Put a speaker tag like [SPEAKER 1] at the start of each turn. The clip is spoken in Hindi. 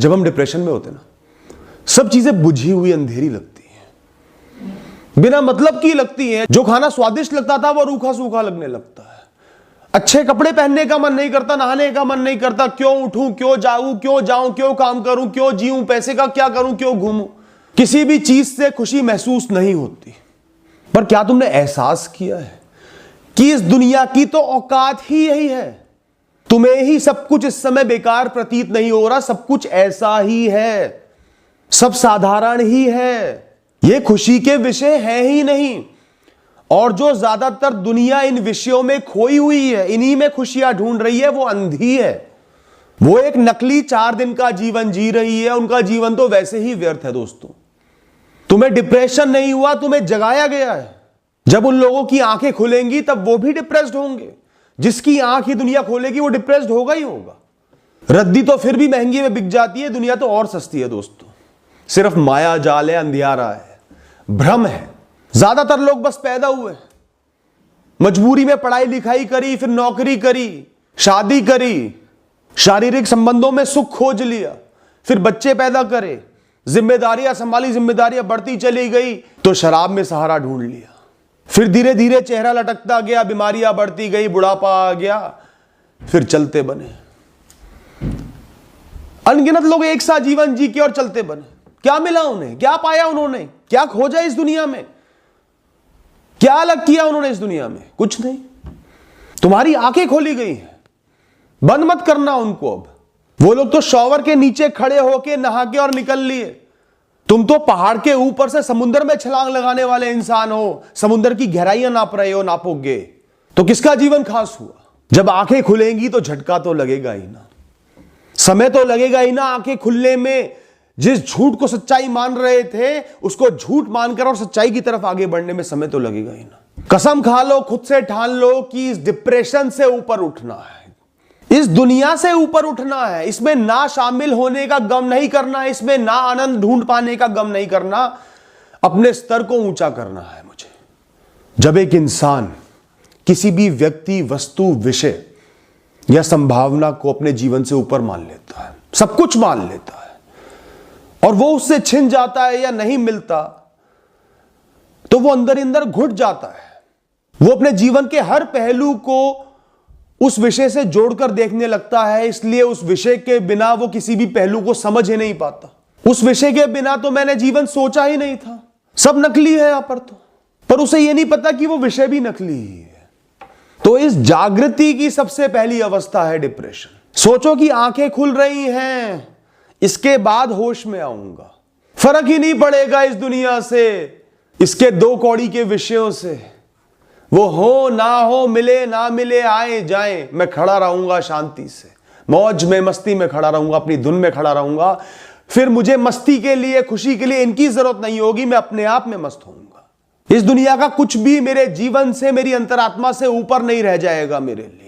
[SPEAKER 1] जब हम डिप्रेशन में होते ना, सब चीजें बुझी हुई अंधेरी लगती हैं, बिना मतलब की लगती हैं। जो खाना स्वादिष्ट लगता था वो रूखा सूखा लगने लगता है। अच्छे कपड़े पहनने का मन नहीं करता, नहाने का मन नहीं करता। क्यों उठूं, क्यों जाऊं, क्यों जाऊं, क्यों काम करूं, क्यों जीऊं, पैसे का क्या करूं, क्यों घूमूं। किसी भी चीज से खुशी महसूस नहीं होती। पर क्या तुमने एहसास किया है कि इस दुनिया की तो औकात ही यही है। तुम्हें ही सब कुछ इस समय बेकार प्रतीत नहीं हो रहा, सब कुछ ऐसा ही है, सब साधारण ही है, ये खुशी के विषय है ही नहीं। और जो ज्यादातर दुनिया इन विषयों में खोई हुई है, इन्हीं में खुशियां ढूंढ रही है, वो अंधी है। वो एक नकली 4 दिन का जीवन जी रही है। उनका जीवन तो वैसे ही व्यर्थ है। दोस्तों, तुम्हें डिप्रेशन नहीं हुआ, तुम्हें जगाया गया है। जब उन लोगों की आंखें खुलेंगी तब वो भी डिप्रेस्ड होंगे। जिसकी आंख ही दुनिया खोलेगी वो डिप्रेस्ड होगा ही होगा। रद्दी तो फिर भी महंगी में बिक जाती है, दुनिया तो और सस्ती है। दोस्तों, सिर्फ माया जाल है, अंधियारा है, भ्रम है। ज्यादातर लोग बस पैदा हुए, मजबूरी में पढ़ाई लिखाई करी, फिर नौकरी करी, शादी करी, शारीरिक संबंधों में सुख खोज लिया, फिर बच्चे पैदा करे, जिम्मेदारियां संभाली, जिम्मेदारियां बढ़ती चली गई तो शराब में सहारा ढूंढ लिया। फिर धीरे धीरे चेहरा लटकता गया, बीमारियां बढ़ती गई, बुढ़ापा आ गया, फिर चलते बने। अनगिनत लोग एक साथ जीवन जी के और चलते बने। क्या मिला उन्हें, क्या पाया उन्होंने, क्या खोजा इस दुनिया में, क्या अलग किया उन्होंने इस दुनिया में? कुछ नहीं। तुम्हारी आंखें खोली गई हैं, बंद मत करना उनको। अब वो लोग तो शॉवर के नीचे खड़े होके नहा के और निकल लिए। तुम तो पहाड़ के ऊपर से समुद्र में छलांग लगाने वाले इंसान हो, समुद्र की गहराइयां नाप रहे हो, नापोगे तो किसका जीवन खास हुआ? जब आंखें खुलेंगी तो झटका तो लगेगा ही ना, समय तो लगेगा ही ना आंखें खुलने में। जिस झूठ को सच्चाई मान रहे थे उसको झूठ मानकर और सच्चाई की तरफ आगे बढ़ने में समय तो लगेगा ही ना। कसम खा लो, खुद से ठान लो कि इस डिप्रेशन से ऊपर उठना है, इस दुनिया से ऊपर उठना है। इसमें ना शामिल होने का गम नहीं करना, इसमें ना आनंद ढूंढ पाने का गम नहीं करना, अपने स्तर को ऊंचा करना है मुझे। जब एक इंसान किसी भी व्यक्ति, वस्तु, विषय या संभावना को अपने जीवन से ऊपर मान लेता है, सब कुछ मान लेता है, और वो उससे छिन जाता है या नहीं मिलता, तो वो अंदर अंदर घुट जाता है। वो अपने जीवन के हर पहलू को उस विषय से जोड़कर देखने लगता है। इसलिए उस विषय के बिना वो किसी भी पहलू को समझ ही नहीं पाता। उस विषय के बिना तो मैंने जीवन सोचा ही नहीं था, सब नकली है यहां पर तो। पर उसे यह नहीं पता कि वो विषय भी नकली ही है। तो इस जागृति की सबसे पहली अवस्था है डिप्रेशन। सोचो कि आंखें खुल रही हैं, इसके बाद होश में आऊंगा, फर्क ही नहीं पड़ेगा इस दुनिया से, इसके 2 कौड़ी के विषयों से। वो हो ना हो, मिले ना मिले, आए जाए, मैं खड़ा रहूंगा शांति से, मौज में, मस्ती में खड़ा रहूंगा, अपनी धुन में खड़ा रहूंगा। फिर मुझे मस्ती के लिए, खुशी के लिए इनकी जरूरत नहीं होगी, मैं अपने आप में मस्त होऊंगा। इस दुनिया का कुछ भी मेरे जीवन से, मेरी अंतरात्मा से ऊपर नहीं रह जाएगा मेरे लिए।